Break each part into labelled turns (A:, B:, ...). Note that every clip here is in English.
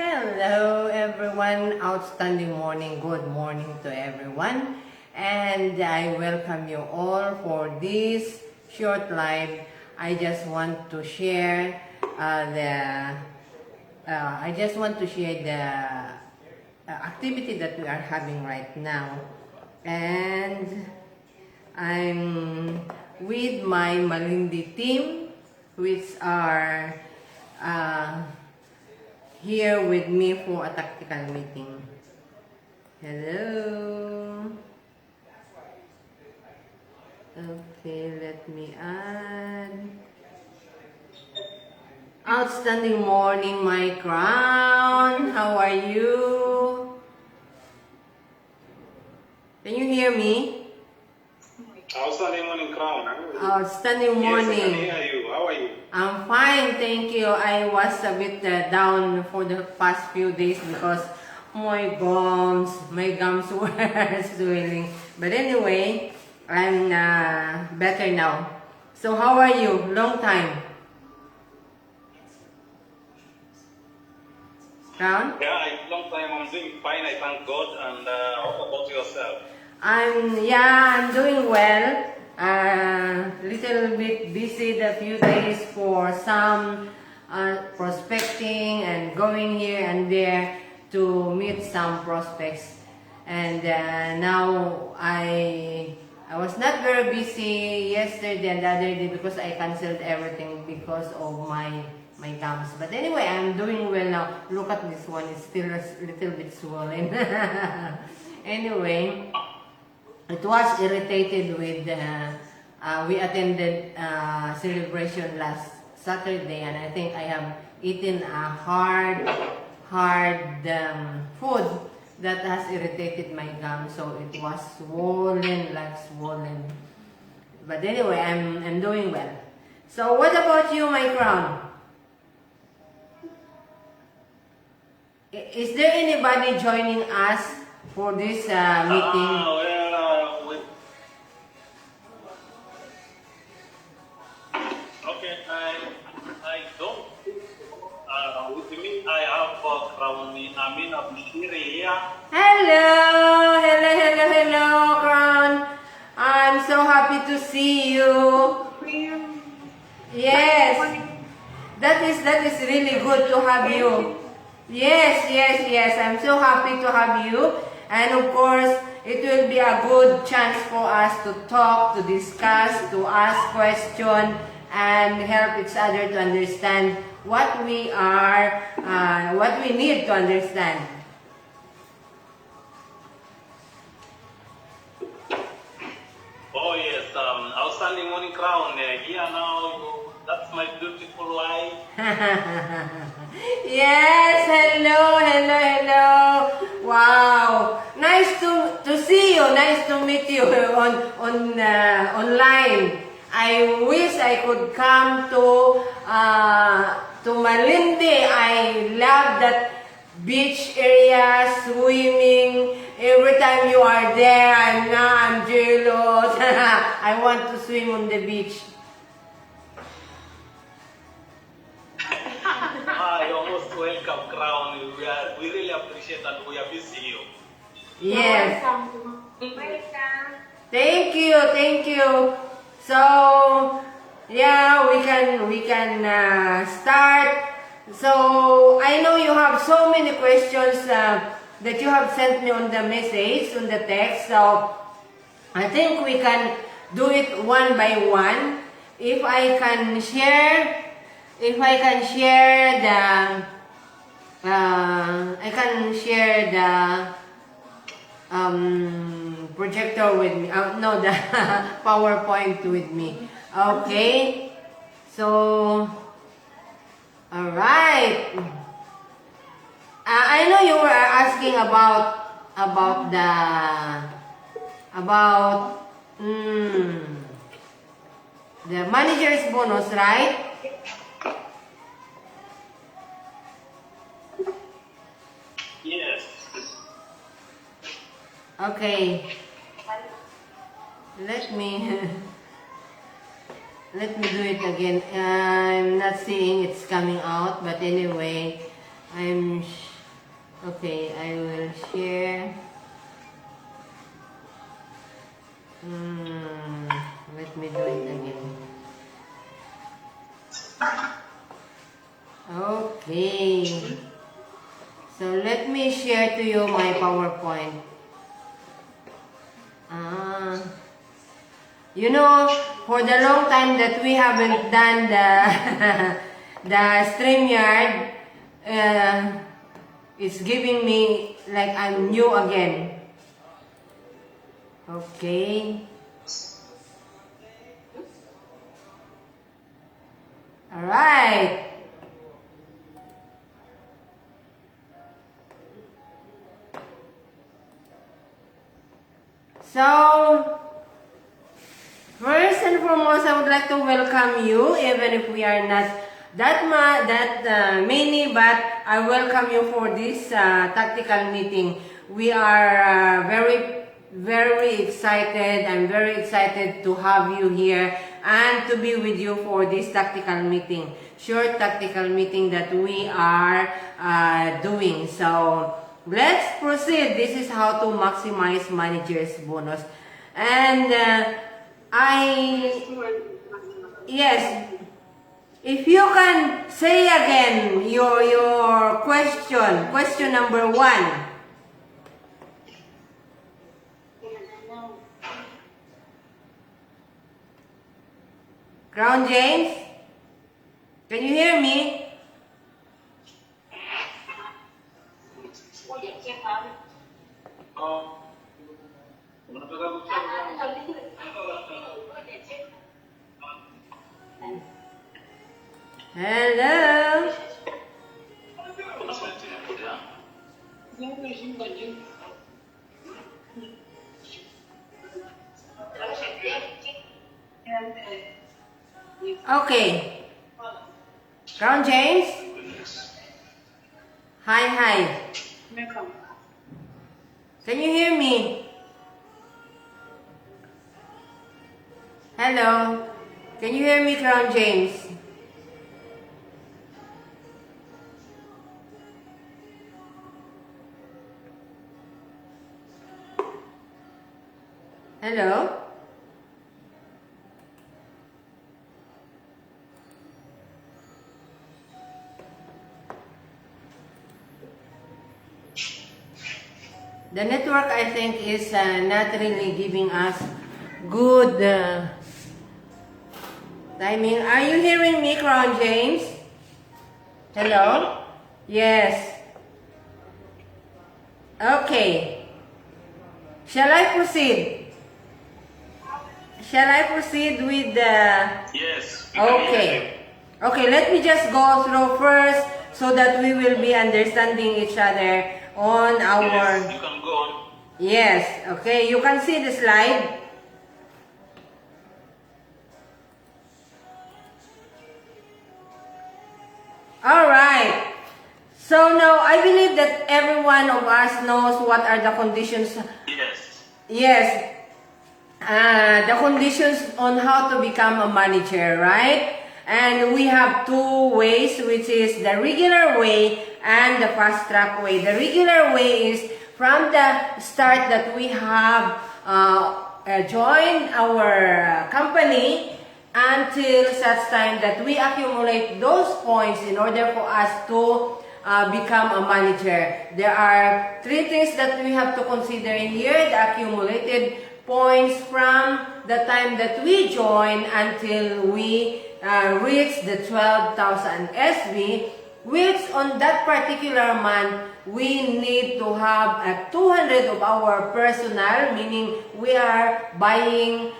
A: Hello everyone, outstanding morning, good morning to everyone, and I welcome you all for this short live. I just want to share the activity that we are having right now, and I'm with my Malindi team, which are here with me for a tactical meeting. Hello. Okay, let me add. Outstanding morning, my crown. How are you? Can you hear me?
B: Outstanding morning, Crown.
A: Outstanding morning.
B: Yes, I can hear you. How are you?
A: I'm fine, thank you. I was a bit down for the past few days because my gums were swelling. But anyway, I'm better now. So how are you? Long time. Crown?
B: Yeah, it's long time. I'm doing fine. I thank God. And how about yourself?
A: I'm doing well. Little bit busy the few days for some prospecting and going here and there to meet some prospects. And now I was not very busy yesterday and the other day because I canceled everything because of my gums. But anyway, I'm doing well now. Look at this one; it's still a little bit swollen. Anyway. It was irritated with, we attended celebration last Saturday, and I think I have eaten a hard food that has irritated my gum, so it was swollen, like swollen. But anyway, I'm doing well. So what about you, my crown? Is there anybody joining us for this meeting?
B: Okay, I don't. With me, I have Crown Amina Bishiri here.
A: Hello, Crown. I'm so happy to see you. Yes, that is really good to have you. Yes. I'm so happy to have you. And of course, it will be a good chance for us to talk, to discuss, to ask questions, and help each other to understand what we need to understand.
B: Oh yes, outstanding morning, Crown. Here now, that's my beautiful life.
A: Yes, hello. Wow, nice to see you. Nice to meet you online. I wish I could come to Malindi. I love that beach area, swimming. Every time you are there, I'm jealous. I want to swim on the beach.
B: You're most welcome, Crown. We really appreciate and we appreciate you.
A: Yes.
C: Welcome.
A: Thank you. So, yeah, we can start. So, I know you have so many questions that you have sent me on the message, on the text. So, I think we can do it one by one. If I can share the projector with me. No, the PowerPoint with me. Okay. So, all right. I know you were asking about the manager's bonus, right?
B: Yes.
A: Okay. Let me do it again. I'm not seeing it's coming out, but anyway, So let me share to you my PowerPoint. You know, for the long time that we haven't done the the StreamYard, it's giving me like I'm new again. Okay. Alright. So, first and foremost, I would like to welcome you, even if we are not that many, but I welcome you for this tactical meeting. We are very excited. I'm very excited to have you here and to be with you for this tactical meeting, short tactical meeting that we are doing. So, let's proceed. This is how to maximize manager's bonus. And yes, if you can say again your question number 1. Crown James, can you hear me? Hello? Okay. Crown James? Hi. Can you hear me? Hello? Can you hear me, Crown James? Hello? The network, I think, is not really giving us good timing. Are you hearing me, Crown James? Hello? Yes. Okay. Shall I proceed? Shall I proceed with the...
B: Yes.
A: Okay. Okay, let me just go through first so that we will be understanding each other on our...
B: Yes, you can go on.
A: Yes, okay. You can see the slide. Alright. So now, I believe that every one of us knows what are the conditions.
B: Yes.
A: Yes. The conditions on how to become a manager, right? And we have 2 ways, which is the regular way and the fast track way. The regular way is from the start that we have joined our company until such time that we accumulate those points in order for us to become a manager. There are 3 things that we have to consider here: the accumulated points from the time that we join until we reach the 12,000 SB, which on that particular month, we need to have 200 of our personnel, meaning we are buying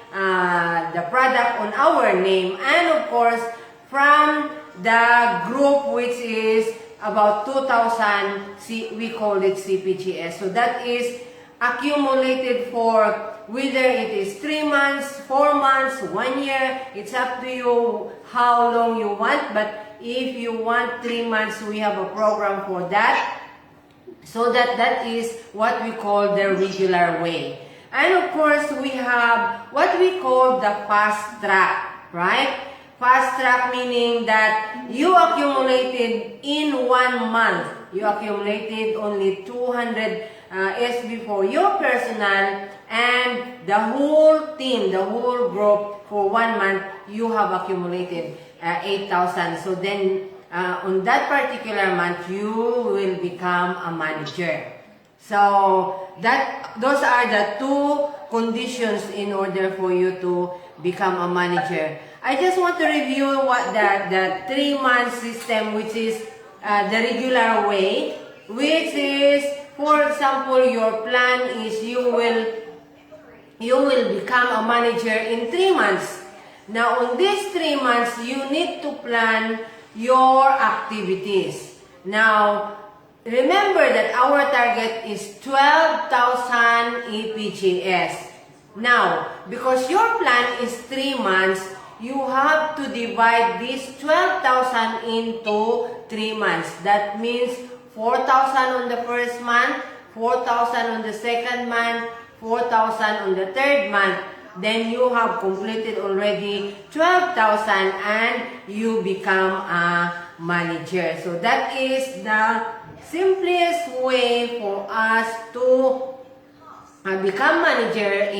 A: the product on our name. And of course, from the group, which is about 2,000, we call it CPGS. So that is accumulated for whether it is 3 months, 4 months, 1 year. It's up to you how long you want. But if you want 3 months, we have a program for that. So that is what we call the regular way. And of course, we have what we call the fast track, right? Fast track meaning that you accumulated in 1 month. You accumulated only 200 SB for your personal, and the whole team, the whole group for 1 month, you have accumulated 8,000. So then on that particular month, you will become a manager. So those are the two conditions in order for you to become a manager. I just want to review what the 3-month system, which is the regular way, which is, for example, your plan is you will become a manager in 3 months. Now, on these 3 months, you need to plan your activities. Now, remember that our target is 12,000 EPGS. Now, because your plan is 3 months, you have to divide this 12,000 into 3 months. That means 4,000 on the first month, 4,000 on the second month, 4,000 on the third month. Then you have completed already 12,000 and you become a manager. So that is the simplest way for us to become manager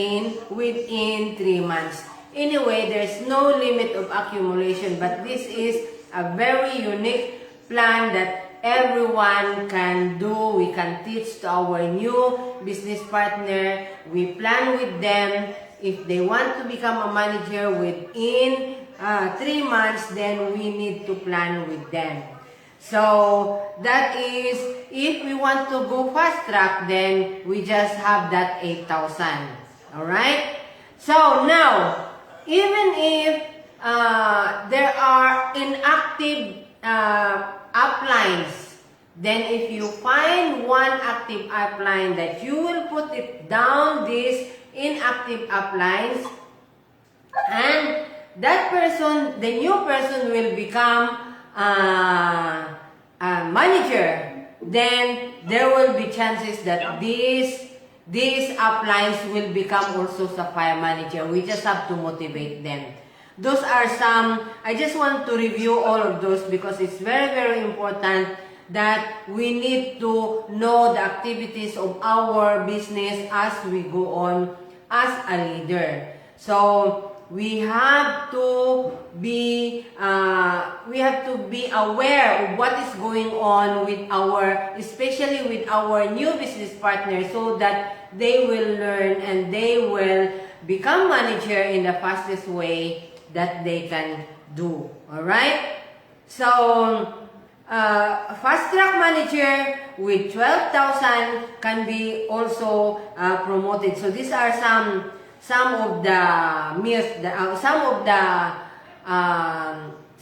A: within 3 months. Anyway, there's no limit of accumulation, but this is a very unique plan that everyone can do. We can teach to our new business partner. We plan with them. If they want to become a manager within 3 months, then we need to plan with them. So that is, if we want to go fast track, then we just have that 8,000. Alright? So now, even if there are inactive uplines, then if you find one active upline, that you will put it down these inactive uplines, and that person, the new person, will become a manager. Then there will be chances that these uplines will become also Sapphire manager. We just have to motivate them. Those are some, I just want to review all of those because it's very, very important that we need to know the activities of our business as we go on as a leader. So we have to be aware of what is going on with especially with our new business partners, so that they will learn and they will become manager in the fastest way that they can do. All right? So fast track manager with 12,000 can be also promoted. So these are some of the myths,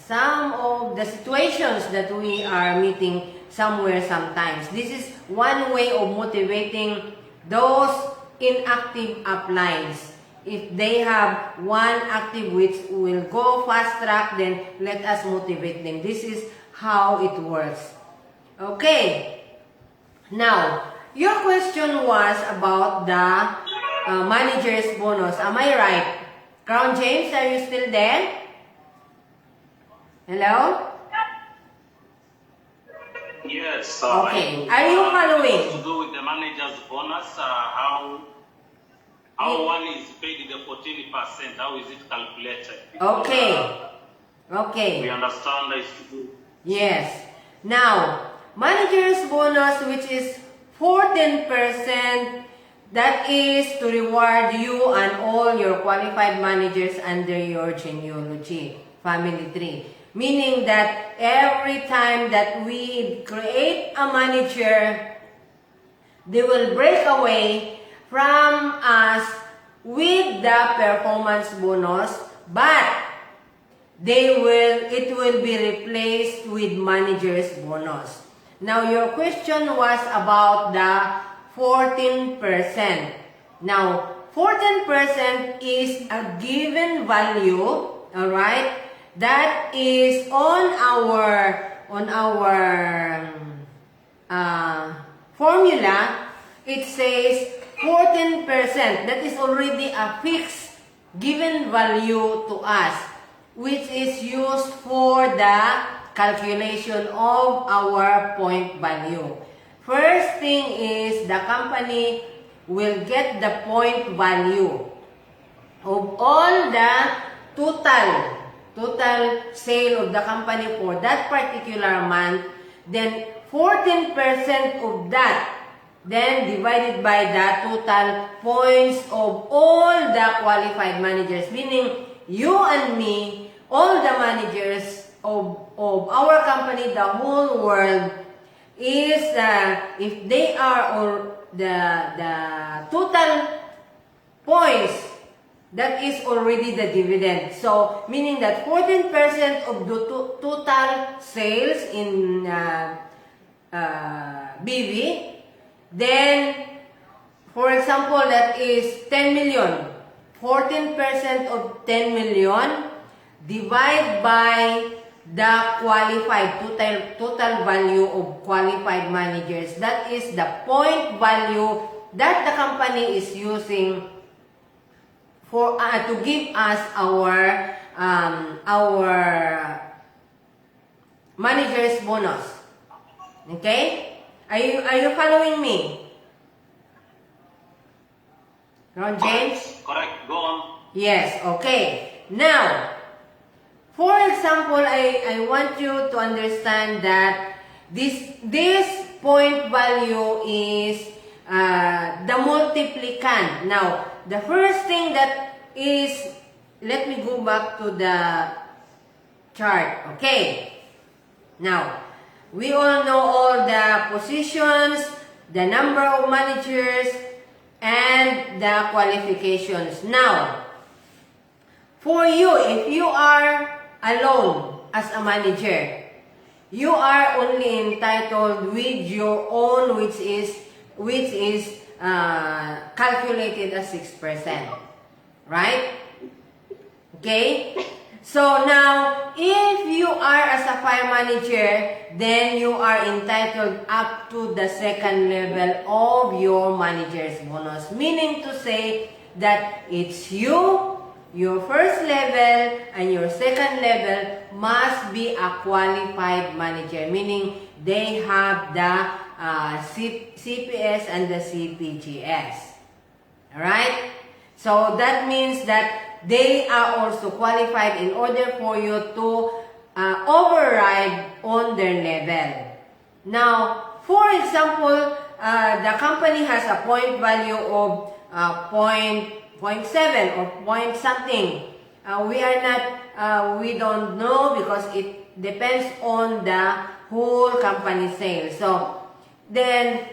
A: some of the situations that we are meeting somewhere sometimes. This is one way of motivating those inactive uplines. If they have one active which will go fast track, then let us motivate them. This is how it works. Okay. Now, your question was about the manager's bonus. Am I right? Crown James, are you still there? Hello?
B: Yes.
A: Okay. Are you following?
B: To do with the manager's bonus, how one is paid the 14%, how is it calculated?
A: Okay. Okay.
B: We understand that it's to do.
A: Yes. Now, manager's bonus, which is 14%, that is to reward you and all your qualified managers under your genealogy, family tree. Meaning that every time that we create a manager, they will break away from us with the performance bonus, but it will be replaced with manager's bonus. Now, your question was about the 14%. Now, 14% is a given value, all right? That is on our formula. It says 14%. That is already a fixed given value to us, which is used for the calculation of our point value. First thing is the company will get the point value of all the total total sale of the company for that particular month, then 14% of that, then divided by the total points of all the qualified managers, meaning you and me, all the managers of our company, the whole world, is if they are or the total points, that is already the dividend. So, meaning that 14% of the total sales in BV, then, for example, that is 10 million. 14% of 10 million divide by the qualified total value of qualified managers. That is the point value that the company is using for to give us our managers bonus. Okay? Are you following me? Ron James?
B: Correct. Go on.
A: Yes, okay. Now, for example, I want you to understand that this point value is the multiplicand. Now, the first thing that is, let me go back to the chart. Okay. Now, we all know all the positions, the number of managers, and the qualifications. Now, for you, if you are alone as a manager, you are only entitled with your own, which is calculated as 6%, right? Okay. So now, if you are as a fire manager, then you are entitled up to the second level of your manager's bonus. Meaning to say that it's you, your first level, and your second level must be a qualified manager. Meaning they have the CPS and the CPGS. Alright? So that means that they are also qualified in order for you to override on their level. Now, for example, the company has a point value of 0.7 or point something. We don't know because it depends on the whole company sales. So, then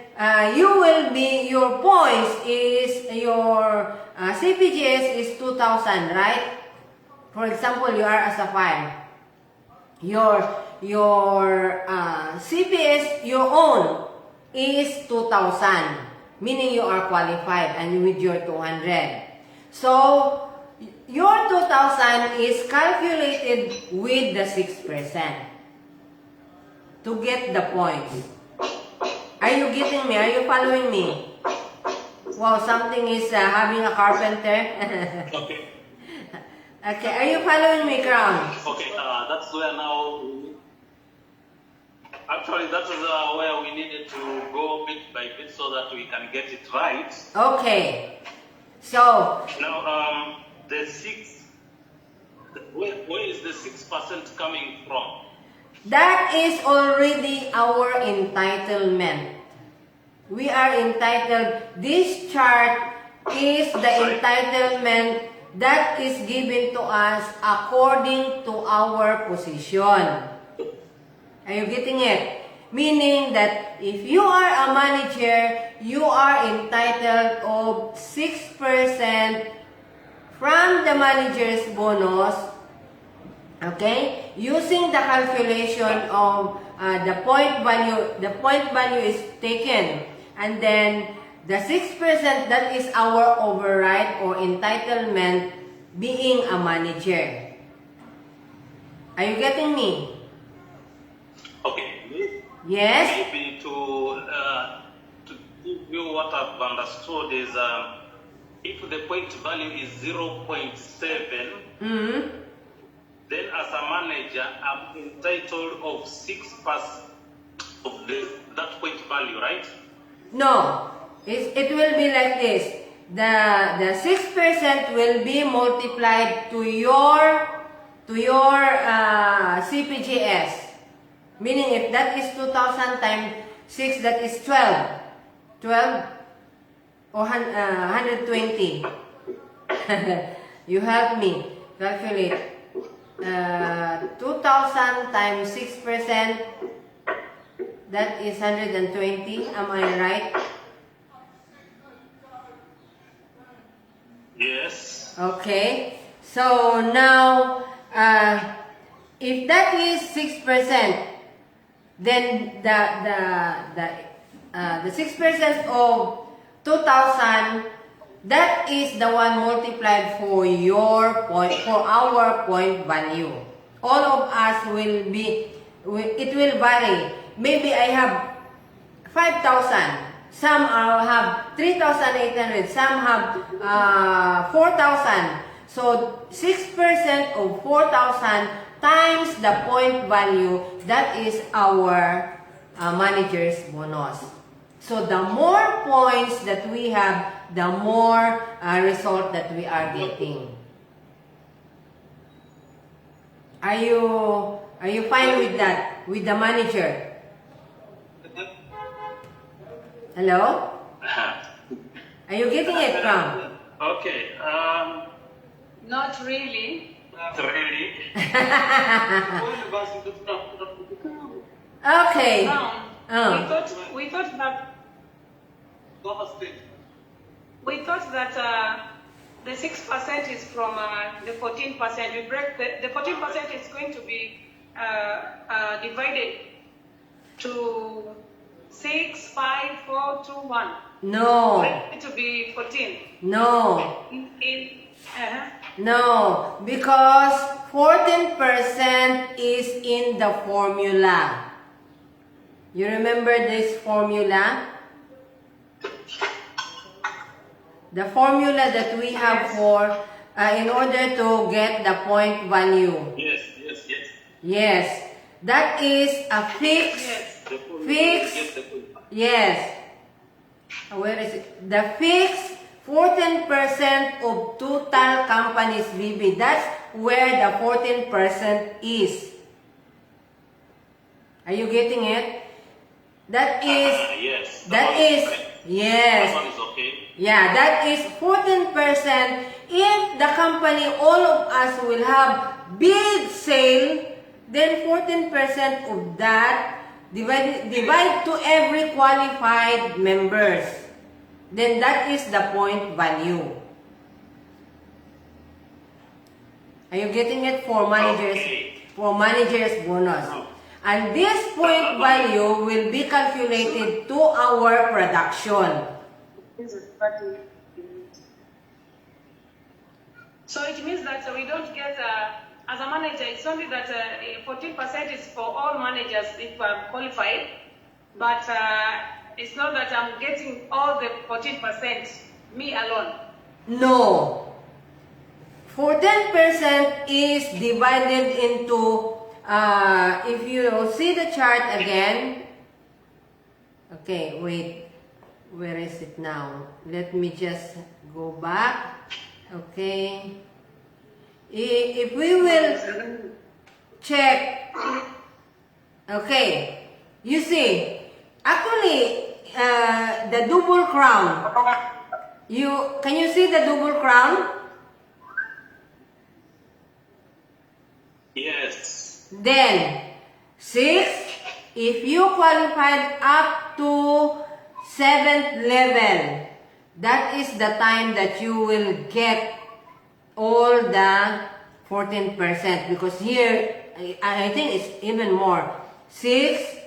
A: your points is your CPGS is 2,000, right? For example, you are as a fire. Your CPS, your own, is 2,000, meaning you are qualified and with your 200. So, your 2,000 is calculated with the 6% to get the points. Are you getting me? Are you following me? Wow, something is having a carpenter.
B: Okay.
A: Okay, are you following me, Crown?
B: Okay, that's where now. Actually, that is where we needed to go bit by bit so that we can get it right.
A: Okay. So,
B: Now, the 6. Where is the 6% coming from?
A: that is already our entitlement. We are entitled. This chart is the entitlement that is given to us according to our position. Are you getting it? Meaning that if you are a manager, you are entitled of 6% from the manager's bonus. Okay? Using the calculation of the point value is taken. And then the 6% that is our override or entitlement being a manager. Are you getting me?
B: Okay.
A: Yes?
B: Maybe to give you what I've understood is if the point value is 0.7, then as a manager, I'm entitled of 6% of that point value, right?
A: No. It will be like this. The 6% will be multiplied to your to your CPGS. Meaning if that is 2,000 times 6, that is 12. 12 or 120. You help me calculate. 2,000 times 6%, that is 120. Am I right?
B: Yes.
A: Okay. So now, if that is 6%, then the 6% of 2,000, that is the one multiplied for your point, for our point value. All of us will be, it will vary. Maybe I have 5,000. Some have 3,800. Some have 4,000. So 6% of 4,000 times the point value, that is our manager's bonus. So the more points that we have, the more result that we are getting. Are you fine with that? With the manager? Hello? Are you getting it from?
B: Okay.
C: Not really.
B: Not really.
A: Okay.
C: We thought that the 6% is from the 14%. We break the 14% is going to be divided to 6, 5, 4, 2, 1.
A: No.
C: It to be 14.
A: No.
C: Uh-huh.
A: No. Because 14% is in the formula. You remember this formula? The formula that we have for, in order to get the point value.
B: Yes.
A: Yes. That is a fixed.
C: Yes.
A: Fixed. Yes. Where is it? The fixed 14% of total company's VB. That's where the 14% is. Are you getting it? That is.
B: Yes.
A: That is. Yes.
B: That one is okay.
A: Yeah, that is 14%. If the company, all of us will have bid sale, then 14% of that divide to every qualified members. Then that is the point value. Are you getting it? For managers,
B: Okay.
A: for managers bonus. And this point value will be calculated to our production.
C: So it means that we don't get, as a manager, it's only that 14% is for all managers if I'm qualified, but it's not that I'm getting all the 14%, me alone.
A: No. 14% is divided into, if you see the chart again, okay, wait, where is it now? Let me just go back, okay. If we will check, okay, you see, actually, the double crown, can you see the double crown?
B: Yes.
A: Then, 6, if you qualified up to 7th level, that is the time that you will get all the 14%. Because here, I think it's even more. 6,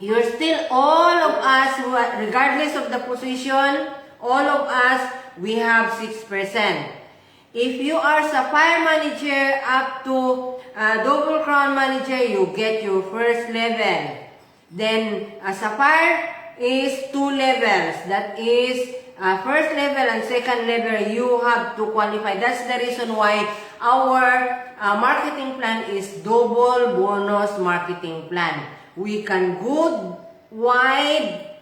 A: you're still, all of us, regardless of the position, all of us, we have 6%. If you are Sapphire Manager up to Double Crown Manager, you get your first level. Then Sapphire is 2 levels. That is first level and second level, you have to qualify. That's the reason why our marketing plan is double bonus marketing plan. We can go wide,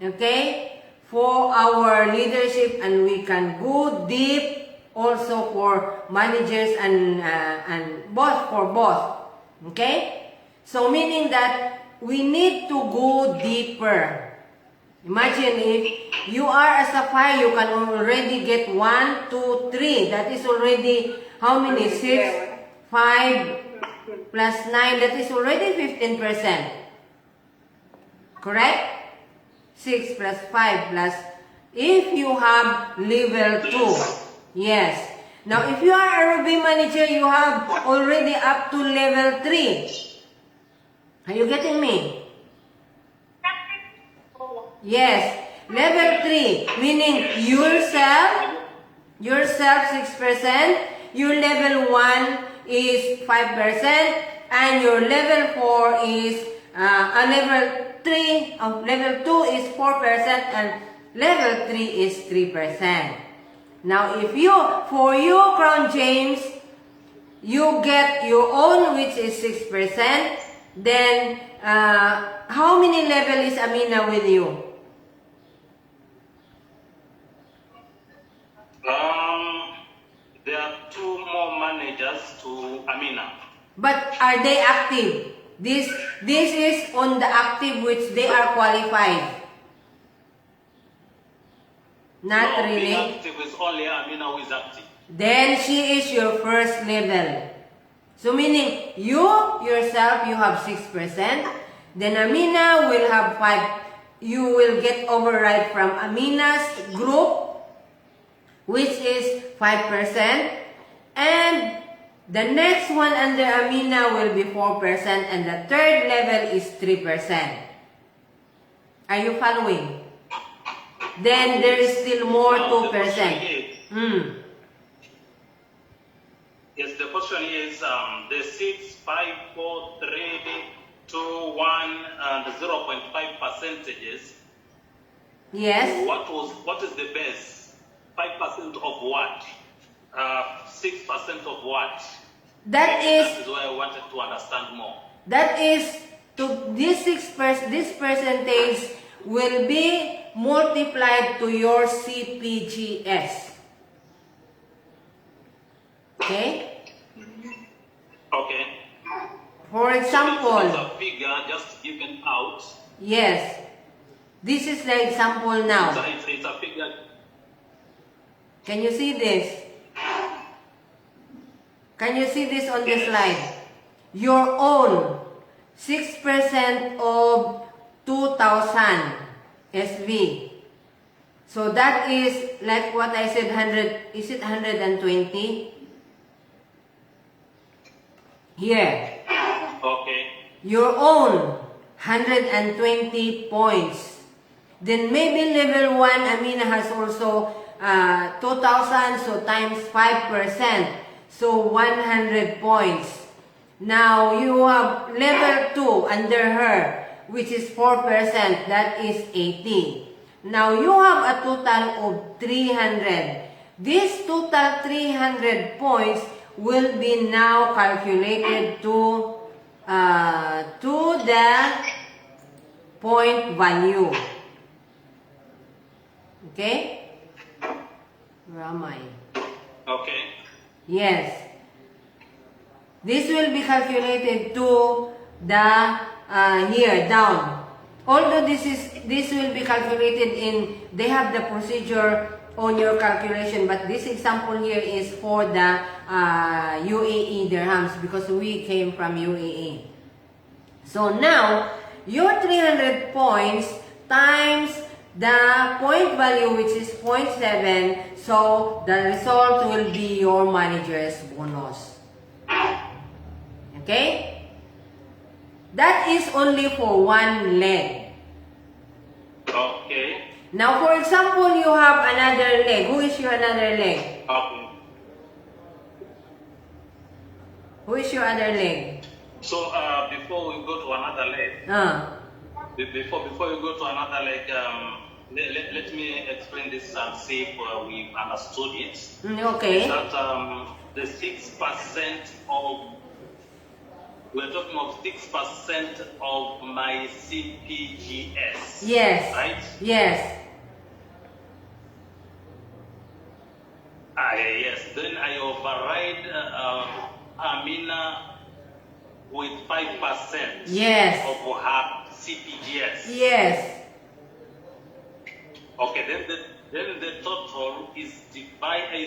A: okay, for our leadership, and we can go deep also for managers and both for both. Okay? So meaning that we need to go deeper. Imagine if you are a sapphire, you can already get 1, 2, 3. That is already how many? 6, 5 plus 9. That is already 15%. Correct? 6 plus 5 plus. If you have level 2. Yes. Now, if you are a Ruby manager, you have already up to level 3. Are you getting me? Yes. Level 3, meaning yourself 6%, your level 1 is 5%, and your level 4 is, level 3, level 2 is 4%, and level 3 is 3%. Now, if for you, Crown James, you get your own, which is 6%, then, how many level is Amina with you?
B: There are 2 more managers to Amina.
A: But are they active? This is on the active which they are qualified. Not
B: No,
A: really.
B: being active is only Amina who is active.
A: Then she is your first level. So meaning you yourself, you have 6%. Then Amina will have 5. You will get override from Amina's group, which is 5%. And the next one under Amina will be 4%. And the third level is 3%. Are you following? Then there is still more 2%.
B: Yes, the question is the 6, 5, 4, 3, 2, 1, and 0.5 percentages.
A: Yes.
B: What is the base? 5% of what? 6% of what?
A: That
B: is why I wanted to understand more.
A: That is to this this percentage will be multiplied to your CPGS. Okay?
B: Okay.
A: For
B: So it's
A: example,
B: a figure just given out.
A: yes. This is the example now.
B: It's a figure.
A: Can you see this? Can you see this on the slide? Your own 6% of 2,000 SV. So that is like what I said, 100, is it 120? Here.
B: Okay.
A: Your own 120 points. Then maybe level 1, Amina has also 2,000, so times 5%. So 100 points. Now you have level 2 under her, which is 4%, that is 80. Now you have a total of 300. This total 300 points will be now calculated to the point value. Okay? Where am I?
B: Okay.
A: Yes. This will be calculated to the here down. Although this will be calculated in, they have the procedure on your calculation, but this example here is for the UAE dirhams because we came from UAE. So now your 300 points times the point value, which is 0.7, so the result will be your manager's bonus. Okay? That is only for one leg.
B: Okay.
A: Now, for example, you have another leg. Who is your another leg?
B: Okay.
A: Who is your other leg?
B: So before we go to another leg, before we go to another leg, let me explain this and see if we understood it.
A: Okay.
B: That the 6% of, we're talking of 6% of my CPGS.
A: Yes.
B: Right?
A: Yes.
B: Yes. with 5%
A: Yes.
B: of her CPGS.
A: Yes.
B: Okay, then the total is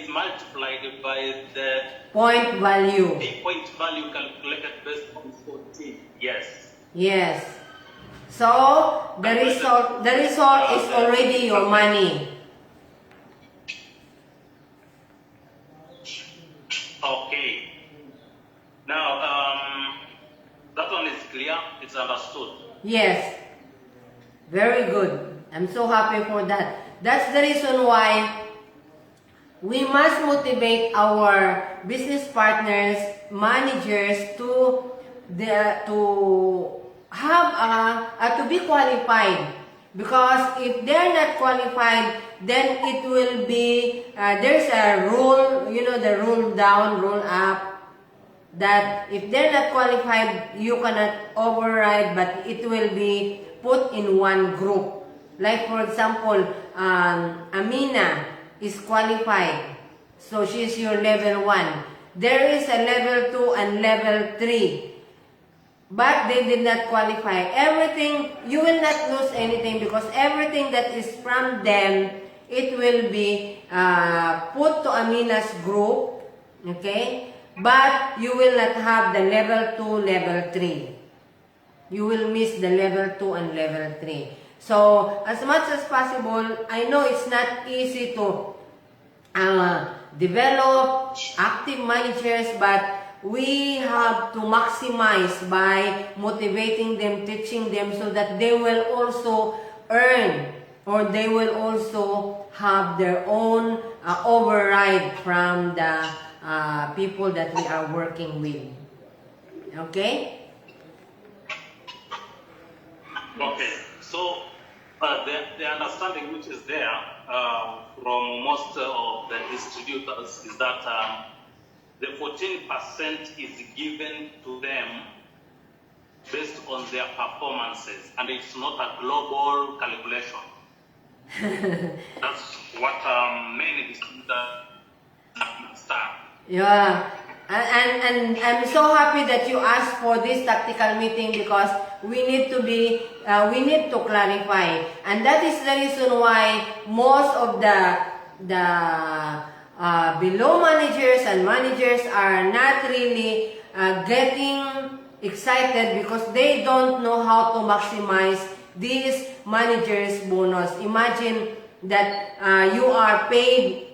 B: multiplied by the
A: Point value.
B: key point value calculated based on 14. Yes.
A: Yes. So the result is already your money.
B: Okay. Now, that one is clear. It's understood.
A: Yes. Very good. I'm so happy for that. That's the reason why we must motivate our business partners, managers to have to be qualified. Because if they're not qualified, then it will be there's a rule, the rule down, rule up, that if they're not qualified, you cannot override, but it will be put in one group. Like for example, Amina is qualified, so she's your level 1. There is a level 2 and level 3, but they did not qualify. Everything, you will not lose anything because everything that is from them, it will be put to Amina's group, okay? But you will not have the level 2, level 3. You will miss the level 2 and level 3. So, as much as possible, I know it's not easy to develop active managers, but we have to maximize by motivating them, teaching them, so that they will also earn, or they will also have their own override from the people that we are working with. Okay?
B: Okay. So, the understanding which is there from most of the distributors is that the 14% is given to them based on their performances, and it's not a global calculation. That's what many distributors understand.
A: Yeah. And I'm so happy that you asked for this tactical meeting, because we need to clarify, and that is the reason why most of the below managers and managers are not really getting excited, because they don't know how to maximize this manager's bonus. Imagine that you are paid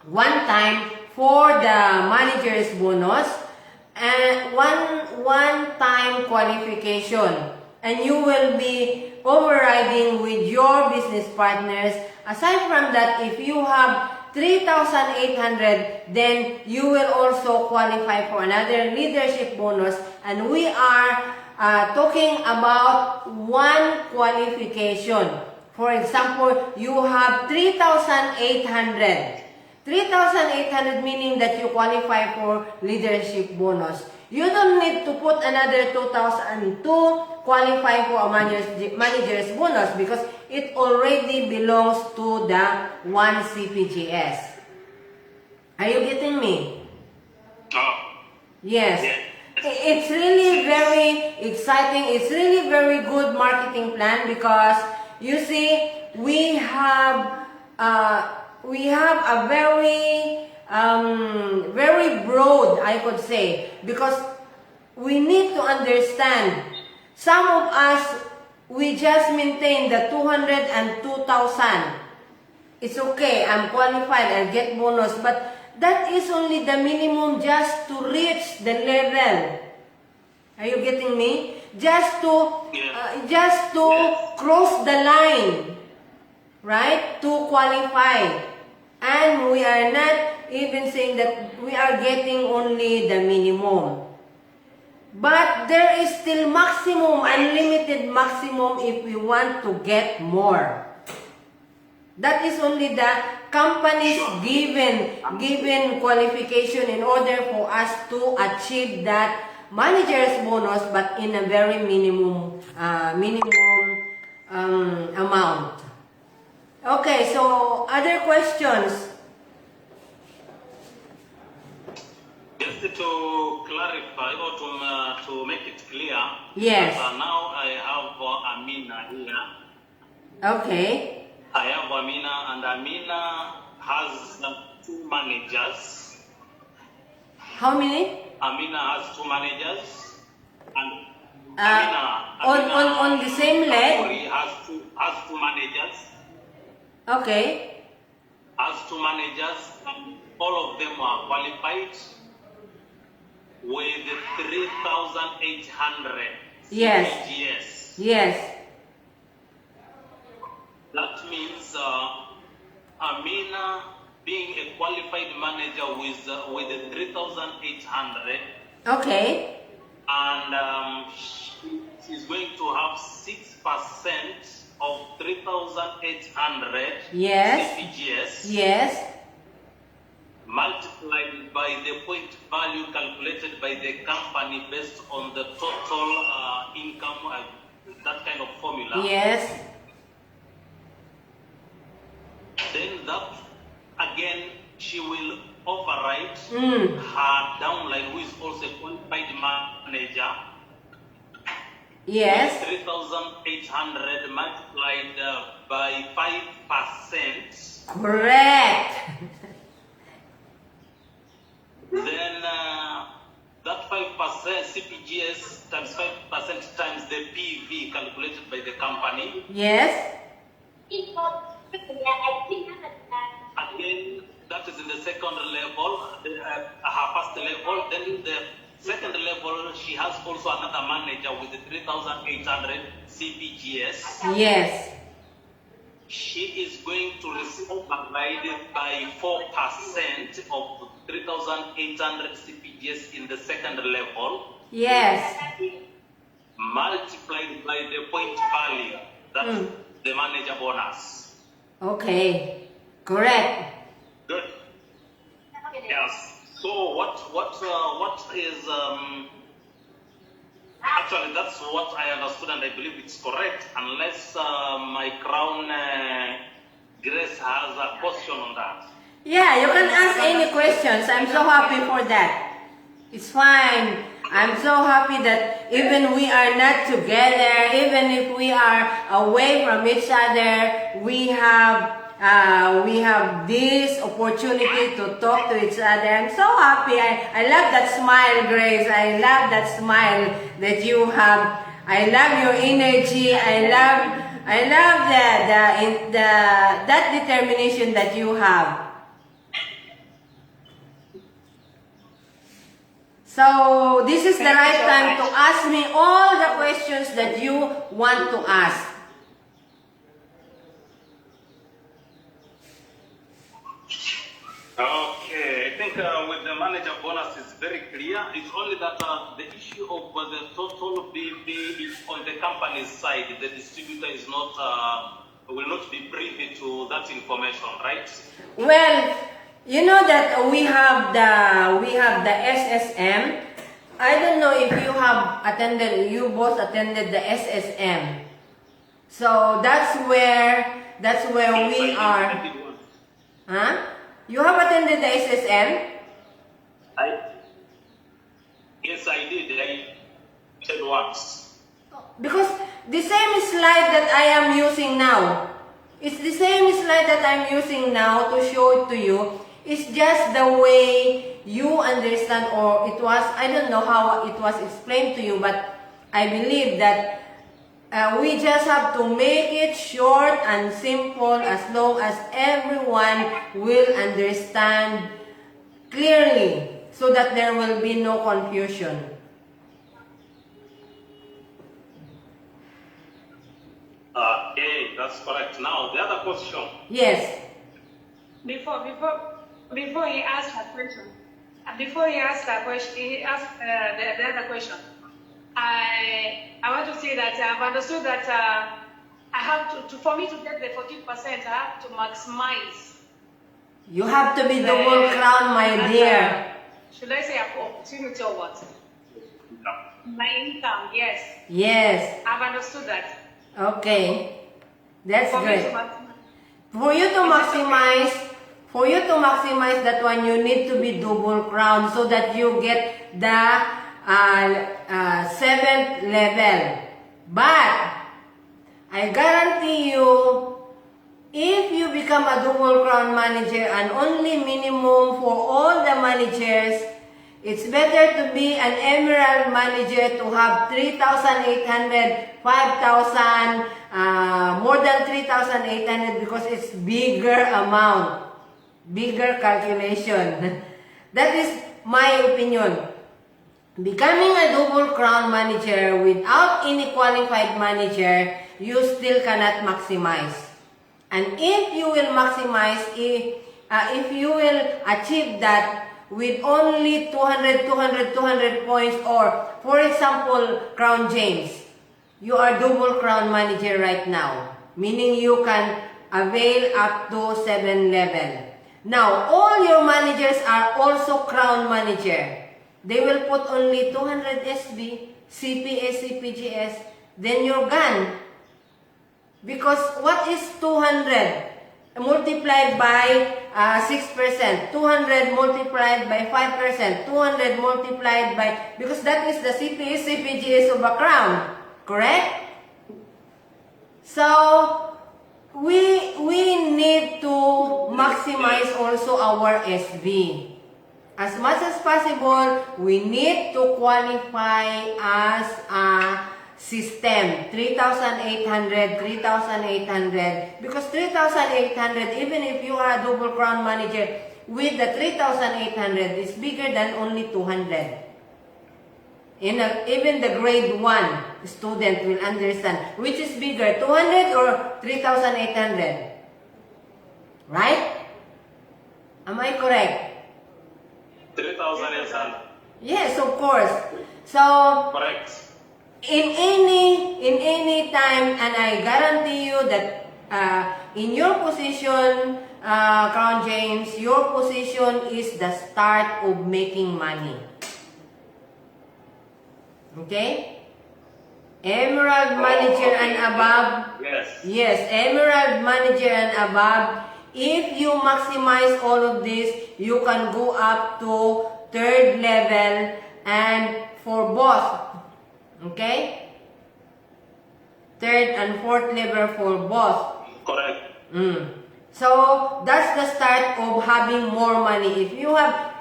A: one time for the manager's bonus and one time qualification, and you will be overriding with your business partners. Aside from that, if you have 3,800, then you will also qualify for another leadership bonus, and we are talking about one qualification. For example, you have 3,800. 3,800 meaning that you qualify for leadership bonus. You don't need to put another 2,000 to qualify for a manager's bonus, because it already belongs to the one CPGS. Are you getting me? Yes. It's really very exciting. It's really very good marketing plan, because you see, we have a very broad, I could say, because we need to understand. Some of us, we just maintain the 200 and 2,000. It's okay, I'm qualified, I'll get bonus, but that is only the minimum just to reach the level. Are you getting me? Just to cross the line, right? To qualify. And we are not even saying that we are getting only the minimum. But there is still maximum, unlimited maximum if we want to get more. That is only the company's given qualification in order for us to achieve that manager's bonus, but in a very minimum amount. Okay, so other questions?
B: Yes, to clarify or to make it clear.
A: Yes.
B: That, now I have Amina here.
A: Okay.
B: I have Amina, and Amina has 2 managers.
A: How many?
B: Amina has 2 managers, and
A: On the same leg?
B: Kakuri has two managers.
A: Okay.
B: Has 2 managers, and all of them are qualified with 3,800
A: Yes.
B: CPGS.
A: Yes.
B: That means Amina being a qualified manager with 3,800,
A: Okay.
B: and she's going to have 6% of 3,800
A: Yes.
B: CPGS
A: Yes.
B: multiplied by the point value calculated by the company based on the total income, that kind of formula.
A: Yes.
B: Then that again, she will override
A: Mm.
B: her downline, who is also a qualified manager.
A: Yes.
B: 3,800 multiplied by 5%.
A: Correct.
B: Then that 5% CPGS times 5% times the PV calculated by the company.
A: Yes.
B: Again, that is in the second level, her first level. Then the second level, she has also another manager with 3,800 CPGS.
A: Yes.
B: She is going to receive override by 4% of 3,800 CPGS in the second level,
A: Yes.
B: multiplied by the point value, that's the manager bonus.
A: Okay. Correct.
B: Good. Yes. So what is actually, that's what I understood, and I believe it's correct, unless my crown Grace has a question on that.
A: Yeah, you can ask any questions. I'm so happy for that. It's fine. I'm so happy that even we are not together, even if we are away from each other, we have this opportunity to talk to each other. I'm so happy. I love that smile, Grace. I love that smile that you have. I love your energy. I love that determination that you have. So this is the right time to ask me all the questions that you want to ask.
B: Okay, I think with the manager bonus it's very clear. It's only that the issue of the total BB is on the company's side. The distributor is not will not be privy to that information, right?
A: Well, you know that we have the SSM. I don't know if you both attended the SSM. So that's where we are. Huh? You have attended the SSM?
B: Yes, I did. I said once.
A: Because the same slide that I am using now, it's the same slide that I'm using now to show it to you. It's just the way you understand, or it was, I don't know how it was explained to you, but I believe that we just have to make it short and simple as long as everyone will understand clearly so that there will be no confusion.
B: Okay, that's correct. Now, the other question.
A: Yes.
C: Before he asked her question, he asked the other question. I want to say that I've understood that I have to for me to get the 14%, I have to maximize.
A: You have to be double crown, my dear.
C: Should I say opportunity or what? My income, yes.
A: Yes.
C: I've understood that.
A: Okay. That's
C: For me to
A: good.
C: maximize.
A: For you to maximize For you to maximize that one, you need to be double crown so that you get the 7th level. But I guarantee you, if you become a double crown manager and only minimum for all the managers, it's better to be an emerald manager to have 3,800, 5,000, more than 3,800 because it's bigger amount, bigger calculation. That is my opinion. Becoming a double crown manager without any qualified manager, you still cannot maximize. And if you will maximize, if you will achieve that with only 200 points, or for example, Crown James, you are double crown manager right now, meaning you can avail up to 7 level. Now, all your managers are also crown manager. They will put only 200 SB, CPS, CPGS, then you're gone. Because what is 200 multiplied by 6%, 200 multiplied by 5%, 200 multiplied by, because that is the CPS, CPGS of a crown, correct? So, we need to maximize also our SB. As much as possible, we need to qualify as a system, 3,800, 3,800, because 3,800, even if you are a double crown manager, with the 3,800 is bigger than only 200. Even the grade 1 student will understand which is bigger, 200 or 3,800. Right? Am I correct?
B: 3,800.
A: Yes, of course. So,
B: Correct.
A: in any time, and I guarantee you that in your position, Crown James, your position is the start of making money. Okay? Emerald manager and above.
B: Yes.
A: Yes, emerald manager and above. If you maximize all of this, you can go up to 3rd level and for both. Okay? 3rd and 4th level for both.
B: Correct.
A: So that's the start of having more money. If you have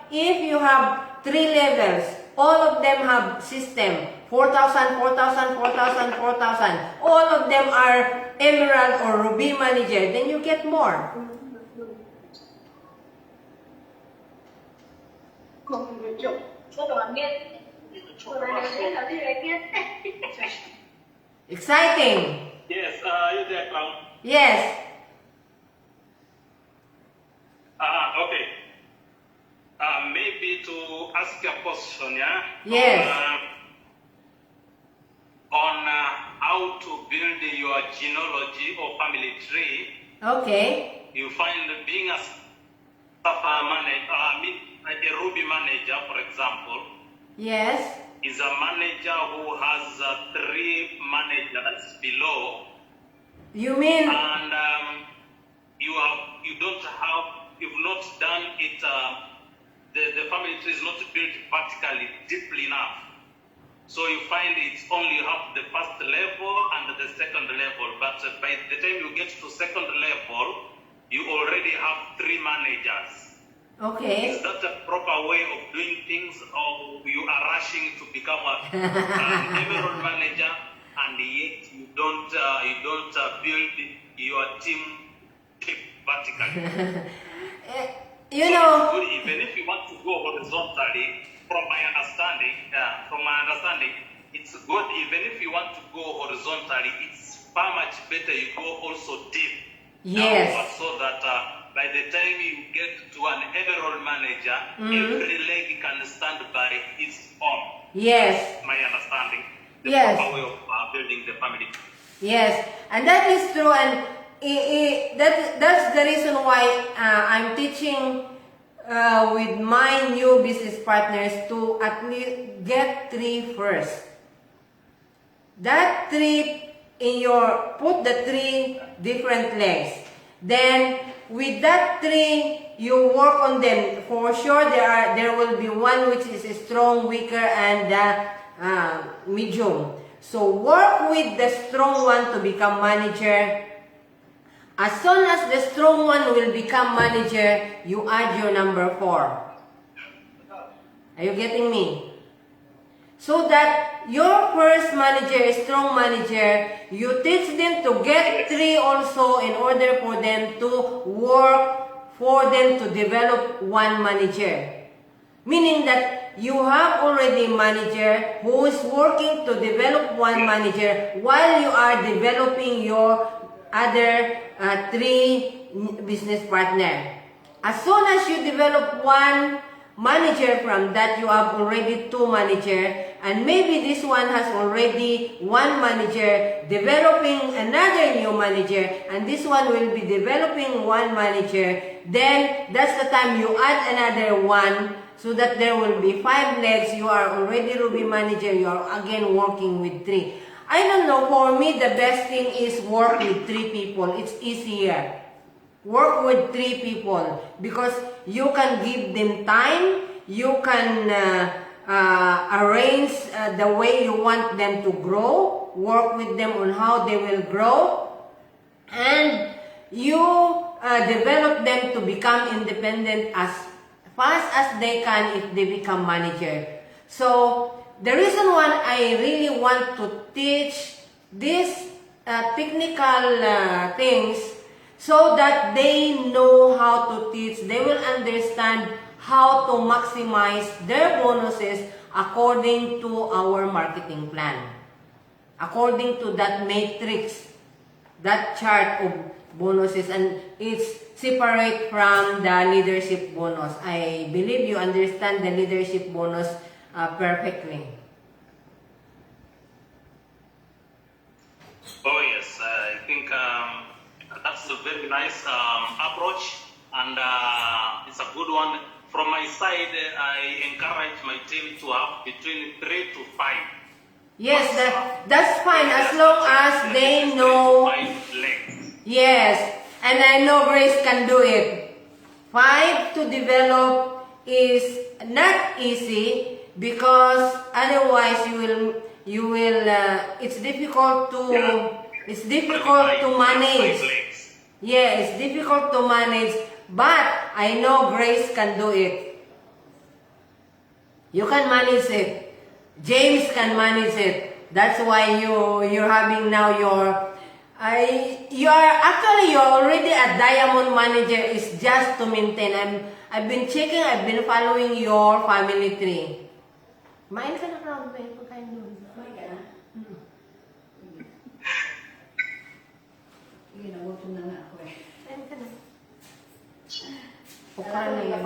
A: 3 levels, all of them have system 4,000, 4,000, 4,000, 4,000. All of them are emerald or ruby manager. Then you get more. Exciting.
B: Yes, you there, Crown?
A: Yes.
B: Okay. Maybe to ask a question, yeah?
A: Yes.
B: On how to build your genealogy or family tree.
A: Okay.
B: You find being a Safa manager, a Ruby manager, for example,
A: Yes.
B: is a manager who has 3 managers below,
A: You mean
B: and you've not done it. The family tree is not built vertically deeply enough. So you find it's only you have the first level and the second level, but by the time you get to second level, you already have 3 managers.
A: okay?
B: Is that a proper way of doing things, or you are rushing to become an emerald manager, and yet you don't build your team vertically?
A: You
B: So
A: know,
B: it's good, even if you want to go horizontally, from my understanding, it's good even if you want to go horizontally. It's far much better you go also deep.
A: Yes.
B: Downward, so that by the time you get to an emerald manager, every leg can stand by its own.
A: yes.
B: My understanding. The
A: Yes.
B: proper way of building the family.
A: Yes, and that is true, and that's the reason why I'm teaching with my new business partners to at least get 3 first. That 3 put the 3 different legs. Then with that 3, you work on them. For sure, there will be one which is strong, weaker, and medium. So work with the strong one to become manager. As soon as the strong one will become manager, you add your number 4. Are you getting me? So that your first manager, strong manager, you teach them to get 3 also in order for them to work, for them to develop one manager. Meaning that you have already a manager who is working to develop one manager while you are developing your other 3 business partner. As soon as you develop one manager from that, you have already 2 manager, and maybe this one has already 1 manager developing another new manager, and this one will be developing 1 manager. Then that's the time you add another 1, so that there will be 5 legs. You are already Ruby manager. You are again working with 3. I don't know, for me the best thing is work with 3 people. It's easier. Work with 3 people because you can give them time. You can arrange the way you want them to grow. Work with them on how they will grow. And you develop them to become independent as fast as they can if they become manager. So the reason why I really want to teach these technical things, so that they know how to teach, they will understand how to maximize their bonuses according to our marketing plan. According to that matrix, that chart of bonuses, and it's separate from the leadership bonus. I believe you understand the leadership bonus perfectly.
B: Oh yes, I think that's a very nice approach, and it's a good one. From my side, I encourage my team to have between 3 to 5.
A: Yes, that's fine as long as they know.
B: 5 legs.
A: Yes, and I know Grace can do it. 5 to develop is not easy because otherwise you will it's difficult to manage. Yeah, it's difficult to manage, but I know Grace can do it. You can manage it. James can manage it. That's why you're having now you're already a diamond manager. Is just to maintain. I've been checking. I've been following your family tree. Main ka na crowd ba? Pagkain doon. Main ka na?
D: Sige, nagutom na nga ako eh.
A: Main ka na. Pagkain na yun.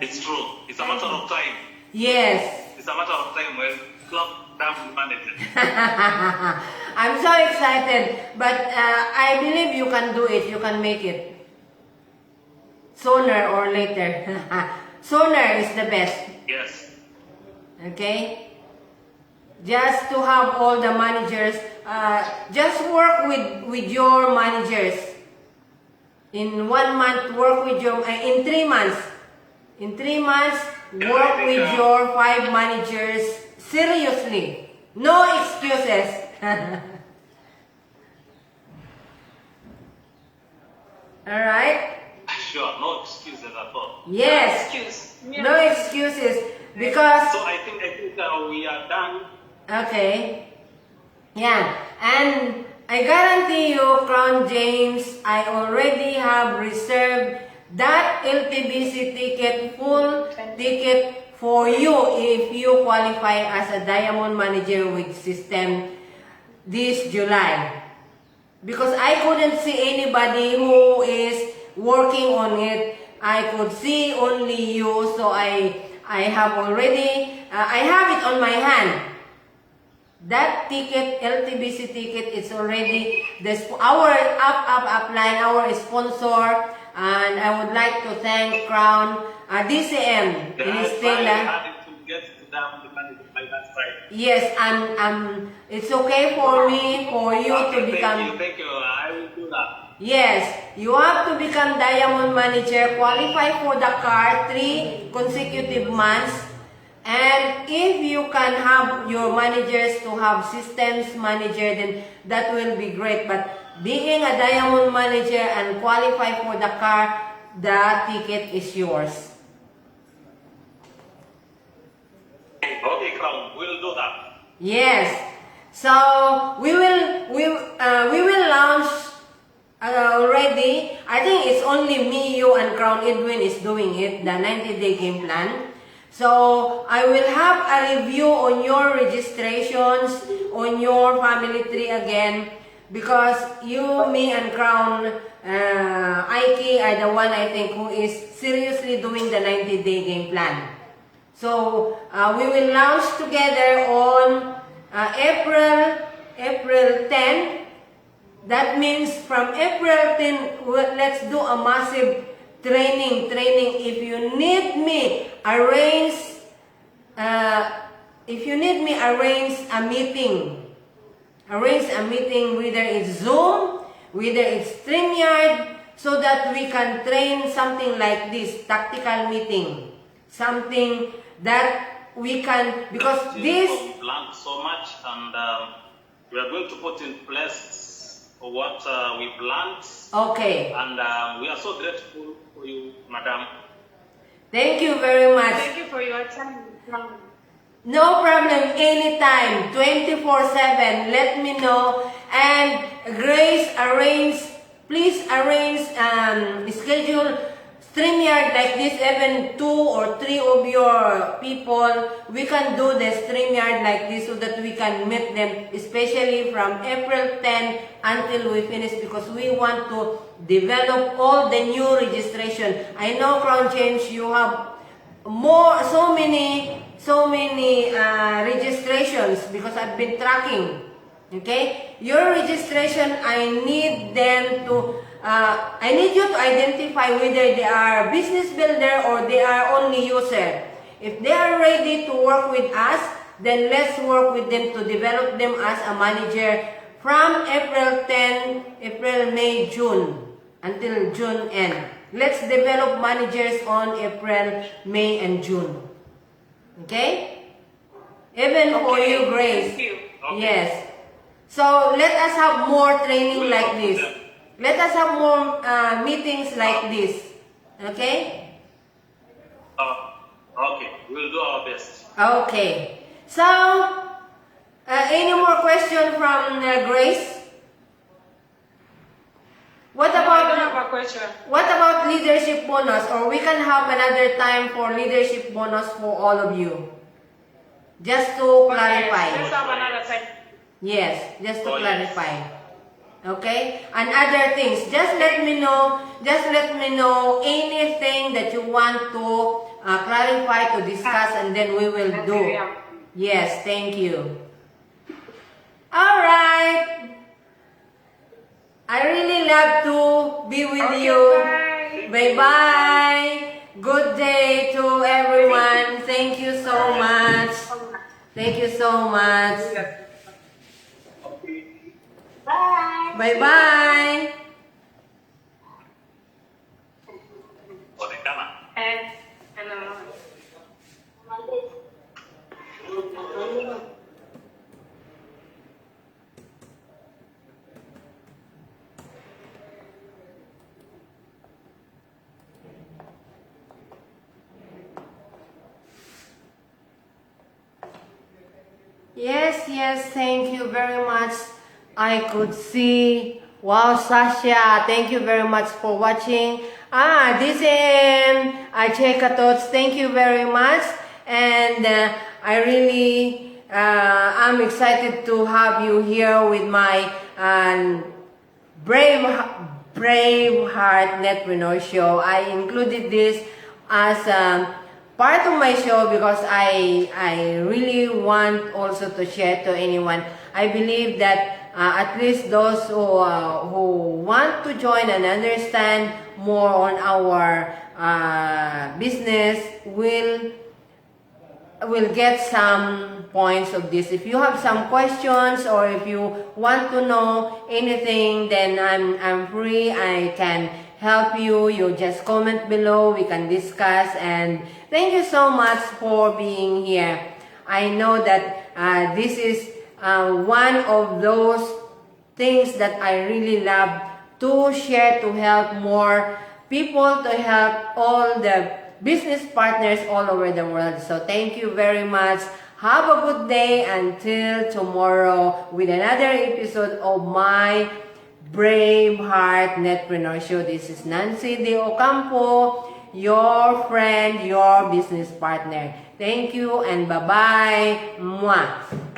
B: It's true. It's a matter of time.
A: Yes.
B: It's a matter of time when club down manager.
A: I'm so excited, but I believe you can do it. You can make it. Sooner or later. Sooner is the best.
B: Yes.
A: Okay? Just to have all the managers, just work with your managers. In 1 month, work with your, in 3 months. In 3 months, work with your 5 managers seriously. No excuses. Alright?
B: Sure, no excuses at all.
A: Yes.
C: Excuse.
A: No excuses. Because
B: So I think we are done.
A: okay. Yeah. And I guarantee you, Crown James, I already have reserved that LTBC ticket, full ticket for you if you qualify as a diamond manager with system this July. Because I couldn't see anybody who is working on it. I could see only you, so I have already, I have it on my hand. That ticket, LTBC ticket, it's already our upline, our sponsor, and I would like to thank Crown DCM in Estela. Yes, and it's okay for me, for you to become.
B: Thank you. I will do that.
A: Yes, you have to become diamond manager, qualify for the car 3 consecutive months. And if you can have your managers to have systems manager, then that will be great. But being a diamond manager and qualify for the car, the ticket is yours.
B: Okay, Crown, we'll do that.
A: Yes. So we will launch already. I think it's only me, you, and Crown Edwin is doing it, the 90-day game plan. So I will have a review on your registrations, on your family tree again, because you, me, and Crown Ike are the one, I think, who is seriously doing the 90-day game plan. So we will launch together on April 10. That means from April 10, let's do a massive training. If you need me, arrange a meeting. Arrange a meeting, whether it's Zoom, whether it's StreamYard, so that we can train something like this, tactical meeting. Something that we can, because this...
B: We've learned so much, and we are going to put in place what we've learned.
A: Okay.
B: And we are so grateful for you, Madam.
A: Thank you very much.
C: Thank you for your time.
A: No problem, anytime, 24/7, let me know. And Grace, please arrange, schedule StreamYard like this, even 2 or 3 of your people. We can do the StreamYard like this so that we can meet them, especially from April 10 until we finish, because we want to develop all the new registration. I know, Crown Change, you have so many registrations, because I've been tracking. Okay, your registration, I need you to identify whether they are business builder or they are only user. If they are ready to work with us, then let's work with them to develop them as a manager from April 10, April, May, June, until June end. Let's develop managers on April, May, and June. Okay? Even for you, Grace.
C: Thank you.
B: Okay.
A: Yes. So let us have more training like this. Let us have more meetings like this. Okay?
B: Okay, we'll do our best.
A: Okay. So, any more question from Grace? What
C: No, I don't
A: about
C: have a question.
A: leadership bonus? Or we can have another time for leadership bonus for all of you. Just to clarify.
C: Let's have another time.
A: Yes, just to
B: Oh, yes.
A: clarify. Okay? And other things. Just let me know anything that you want to clarify, to discuss, and then we will do.
C: Okay, yeah.
A: Yes, thank you. Alright. I really love to be with
C: Okay,
A: you.
C: bye.
A: Bye-bye. Good day to everyone. Thank you so much. Thank you so much.
C: Bye.
A: Bye-bye.
B: Onekana.
C: And
A: Yes, thank you very much. I could see. Wow, Sasha, thank you very much for watching. This Cheka Tots, thank you very much. And I really am excited to have you here with my Brave Heart Netpreneur Show. I included this as part of my show because I really want also to share to anyone. I believe that at least those who want to join and understand more on our business will will get some points of this. If you have some questions or if you want to know anything, then I'm free. I can help you. You just comment below. We can discuss. And thank you so much for being here. I know that this is one of those things that I really love to share, to help more people, to help all the business partners all over the world. So thank you very much. Have a good day until tomorrow with another episode of my Brave Heart Netpreneur Show. This is Nancy De Ocampo, your friend, your business partner. Thank you and bye-bye. Mwah.